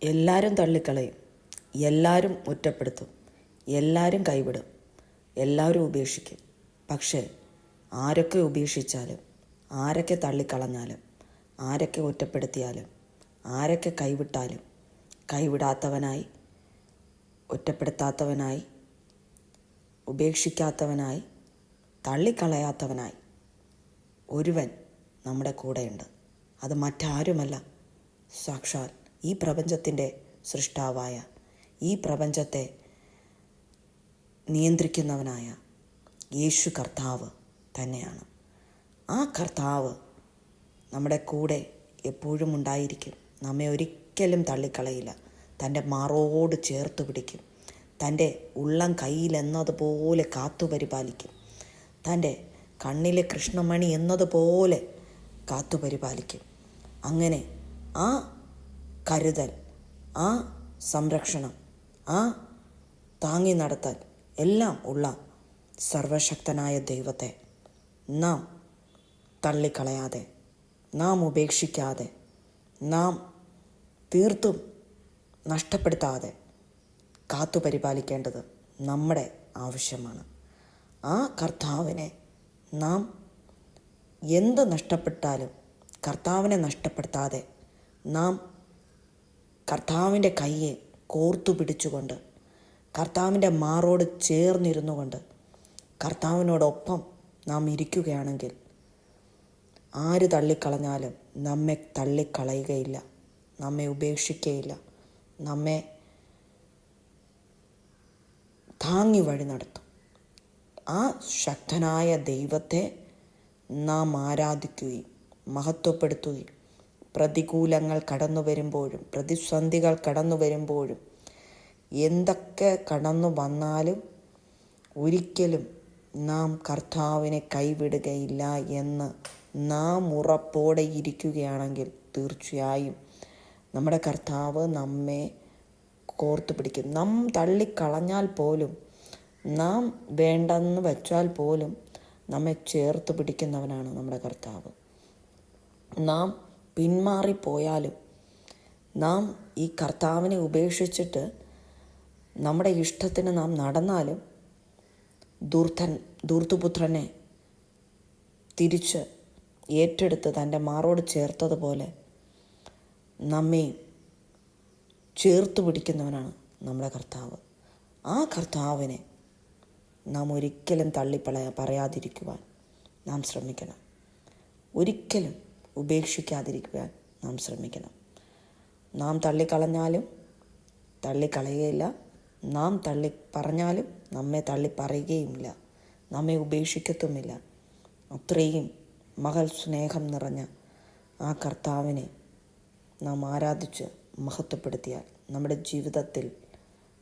എല്ലാവരും തള്ളിക്കളയും, എല്ലാവരും ഒറ്റപ്പെടുത്തും, എല്ലാവരും കൈവിടും, എല്ലാവരും ഉപേക്ഷിക്കും. പക്ഷേ ആരൊക്കെ ഉപേക്ഷിച്ചാലും, ആരൊക്കെ തള്ളിക്കളഞ്ഞാലും, ആരൊക്കെ ഒറ്റപ്പെടുത്തിയാലും, ആരൊക്കെ കൈവിട്ടാലും, കൈവിടാത്തവനായി, ഒറ്റപ്പെടുത്താത്തവനായി, ഉപേക്ഷിക്കാത്തവനായി, തള്ളിക്കളയാത്തവനായി ഒരുവൻ നമ്മുടെ കൂടെയുണ്ട്. അത് മറ്റാരുമല്ല, സാക്ഷാൽ ഈ പ്രപഞ്ചത്തിൻ്റെ സൃഷ്ടാവായ, ഈ പ്രപഞ്ചത്തെ നിയന്ത്രിക്കുന്നവനായ യേശു കർത്താവ് തന്നെയാണ്. ആ കർത്താവ് നമ്മുടെ കൂടെ എപ്പോഴും ഉണ്ടായിരിക്കും. നമ്മെ ഒരിക്കലും തള്ളിക്കളയില്ല. തൻ്റെ മാറോട് ചേർത്ത് പിടിക്കും. തൻ്റെ ഉള്ളം കയ്യിലെന്നതുപോലെ കാത്തുപരിപാലിക്കും. തൻ്റെ കണ്ണിലെ കൃഷ്ണമണി എന്നതുപോലെ കാത്തുപരിപാലിക്കും. അങ്ങനെ ആ കരുതൽ, ആ സംരക്ഷണം, ആ താങ്ങി നടത്തൽ എല്ലാം ഉള്ള സർവശക്തനായ ദൈവത്തെ നാം തള്ളിക്കളയാതെ, നാം ഉപേക്ഷിക്കാതെ, നാം തീർത്തും നഷ്ടപ്പെടുത്താതെ കാത്തുപരിപാലിക്കേണ്ടത് നമ്മുടെ ആവശ്യമാണ്. ആ കർത്താവിനെ നാം എന്ത് നഷ്ടപ്പെട്ടാലും കർത്താവിനെ നഷ്ടപ്പെടുത്താതെ നാം കർത്താവിൻ്റെ കയ്യെ കോർത്തു പിടിച്ചുകൊണ്ട്, കർത്താവിൻ്റെ മാറോട് ചേർന്നിരുന്നു കൊണ്ട് കർത്താവിനോടൊപ്പം നാം ഇരിക്കുകയാണെങ്കിൽ ആര് തള്ളിക്കളഞ്ഞാലും നമ്മെ തള്ളിക്കളയുകയില്ല, നമ്മെ ഉപേക്ഷിക്കുകയില്ല, നമ്മെ താങ്ങി വഴി നടത്തും. ആ ശക്തനായ ദൈവത്തെ നാം ആരാധിക്കുകയും മഹത്വപ്പെടുത്തുകയും പ്രതികൂലങ്ങൾ കടന്നു വരുമ്പോഴും, പ്രതിസന്ധികൾ കടന്നു വരുമ്പോഴും, എന്തൊക്കെ കടന്നു വന്നാലും ഒരിക്കലും നാം കർത്താവിനെ കൈവിടുകയില്ല എന്ന് നാം ഉറപ്പോടെ ഇരിക്കുകയാണെങ്കിൽ തീർച്ചയായും നമ്മുടെ കർത്താവ് നമ്മെ കോർത്തു പിടിക്കും. നാം തള്ളിക്കളഞ്ഞാൽ പോലും, നാം വേണ്ടെന്ന് വെച്ചാൽ പോലും നമ്മെ ചേർത്ത് പിടിക്കുന്നവനാണ് നമ്മുടെ കർത്താവ്. നാം പിന്മാറിപ്പോയാലും, നാം ഈ കർത്താവിനെ ഉപേക്ഷിച്ചിട്ട് നമ്മുടെ ഇഷ്ടത്തിന് നാം നടന്നാലും ധൂർത്തുപുത്രനെ തിരിച്ച് ഏറ്റെടുത്ത് തൻ്റെ മാറോട് ചേർത്തതുപോലെ നമ്മെ ചേർത്ത് പിടിക്കുന്നവനാണ് നമ്മുടെ കർത്താവ്. ആ കർത്താവിനെ നാം ഒരിക്കലും പറയാതിരിക്കുവാൻ നാം ശ്രമിക്കണം. ഒരിക്കലും ഉപേക്ഷിക്കാതിരിക്കുവാൻ നാം ശ്രമിക്കണം. നാം തള്ളിക്കളഞ്ഞാലും തള്ളിക്കളയുകയില്ല, നാം പറഞ്ഞാലും നമ്മെ തള്ളിപ്പറയുകയുമില്ല, നമ്മെ ഉപേക്ഷിക്കത്തുമില്ല. അത്രയും മകൾ സ്നേഹം നിറഞ്ഞ ആ കർത്താവിനെ നാം ആരാധിച്ച് മഹത്വപ്പെടുത്തിയാൽ നമ്മുടെ ജീവിതത്തിൽ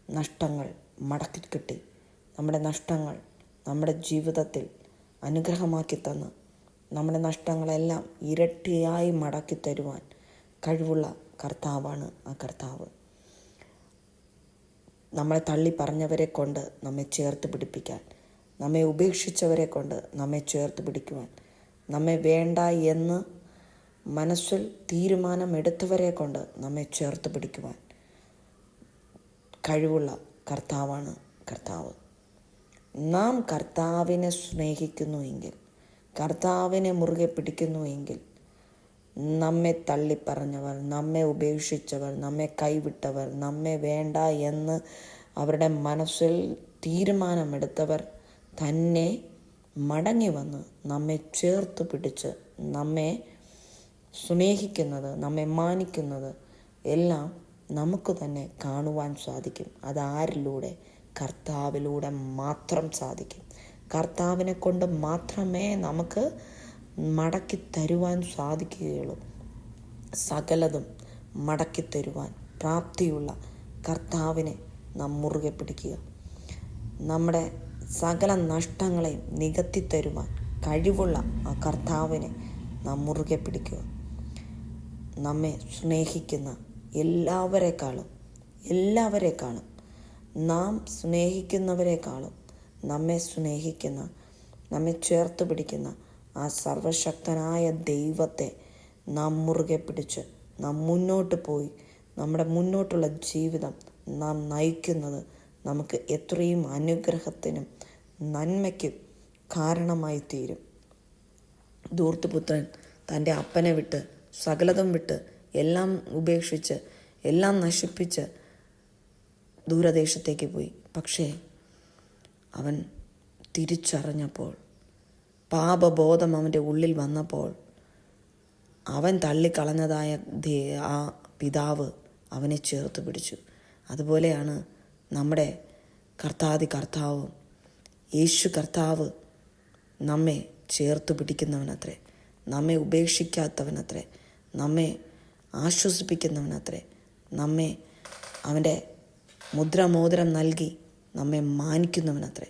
നഷ്ടങ്ങൾ മടക്കിക്കിട്ടി, നമ്മുടെ നഷ്ടങ്ങൾ നമ്മുടെ ജീവിതത്തിൽ അനുഗ്രഹമാക്കി തന്ന് നമ്മുടെ നഷ്ടങ്ങളെല്ലാം ഇരട്ടിയായി മടക്കി തരുവാൻ കഴിവുള്ള കർത്താവാണ് ആ കർത്താവ്. നമ്മളെ തള്ളി പറഞ്ഞവരെ കൊണ്ട് നമ്മെ ചേർത്ത് പിടിപ്പിക്കാൻ, നമ്മെ ഉപേക്ഷിച്ചവരെ കൊണ്ട് നമ്മെ ചേർത്ത് പിടിക്കുവാൻ, നമ്മെ വേണ്ട എന്ന് മനസ്സിൽ തീരുമാനമെടുത്തവരെ കൊണ്ട് നമ്മെ ചേർത്ത് പിടിക്കുവാൻ കഴിവുള്ള കർത്താവാണ് കർത്താവ്. നാം കർത്താവിനെ സ്നേഹിക്കുന്നുവെങ്കിൽ, കർത്താവിനെ മുറുകെ പിടിക്കുന്നുവെങ്കിൽ, നമ്മെ തള്ളിപ്പറഞ്ഞവർ, നമ്മെ ഉപേക്ഷിച്ചവർ, നമ്മെ കൈവിട്ടവർ, നമ്മെ വേണ്ട എന്ന് അവരുടെ മനസ്സിൽ തീരുമാനമെടുത്തവർ തന്നെ മടങ്ങി വന്ന് നമ്മെ ചേർത്ത് പിടിച്ച് നമ്മെ സ്നേഹിക്കുന്നത്, നമ്മെ മാനിക്കുന്നത് എല്ലാം നമുക്ക് തന്നെ കാണുവാൻ സാധിക്കും. അതാരിലൂടെ? കർത്താവിലൂടെ മാത്രം സാധിക്കും. കർത്താവിനെ കൊണ്ട് മാത്രമേ നമുക്ക് മടക്കി തരുവാൻ സാധിക്കുകയുള്ളൂ. സകലതും മടക്കി തരുവാൻ പ്രാപ്തിയുള്ള കർത്താവിനെ നാം മുറുകെ പിടിക്കുക. നമ്മുടെ സകല നഷ്ടങ്ങളെയും നികത്തി തരുവാൻ കഴിവുള്ള ആ കർത്താവിനെ നാം മുറുകെ പിടിക്കുക. നമ്മെ സ്നേഹിക്കുന്ന എല്ലാവരെക്കാളും നാം സ്നേഹിക്കുന്നവരെക്കാളും നമ്മെ സ്നേഹിക്കുന്ന, നമ്മെ ചേർത്ത് പിടിക്കുന്ന ആ സർവശക്തനായ ദൈവത്തെ നാം മുറുകെ പിടിച്ച് നാം മുന്നോട്ട് പോയി നമ്മുടെ മുന്നോട്ടുള്ള ജീവിതം നാം നയിക്കുന്നത് നമുക്ക് എത്രയും അനുഗ്രഹത്തിനും നന്മയ്ക്കും കാരണമായി തീരും. ധൂർത്തുപുത്രൻ തൻ്റെ അപ്പനെ വിട്ട്, സകലതും വിട്ട്, എല്ലാം ഉപേക്ഷിച്ച്, എല്ലാം നശിപ്പിച്ച് ദൂരദേശത്തേക്ക് പോയി. പക്ഷേ അവൻ തിരിച്ചറിഞ്ഞപ്പോൾ, പാപബോധം അവൻ്റെ ഉള്ളിൽ വന്നപ്പോൾ, അവൻ തള്ളിക്കളഞ്ഞതായ ആ പിതാവ് അവനെ ചേർത്ത് പിടിച്ചു. അതുപോലെയാണ് നമ്മുടെ കർത്താവും യേശു കർത്താവ് നമ്മെ ചേർത്ത് പിടിക്കുന്നവനത്രേ, നമ്മെ ഉപേക്ഷിക്കാത്തവനത്രേ, നമ്മെ ആശ്വസിപ്പിക്കുന്നവനത്രേ, നമ്മെ അവൻ്റെ മുദ്രമോതിരം നൽകി നമ്മെ മാനിക്കുന്നവനത്രേ.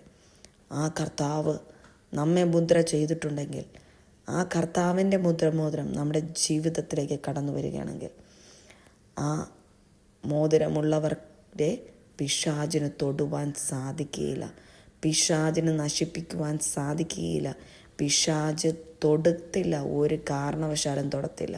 ആ കർത്താവ് നമ്മെ മുദ്ര ചെയ്തിട്ടുണ്ടെങ്കിൽ, ആ കർത്താവിൻ്റെ മുദ്രമോതിരം നമ്മുടെ ജീവിതത്തിലേക്ക് കടന്നു വരികയാണെങ്കിൽ, ആ മോതിരമുള്ളവരുടെ പിശാചിന് തൊടുവാൻ സാധിക്കുകയില്ല, പിശാചിന് നശിപ്പിക്കുവാൻ സാധിക്കുകയില്ല. പിശാച് തൊടത്തില്ല, ഒരു കാരണവശാലും തൊടത്തില്ല.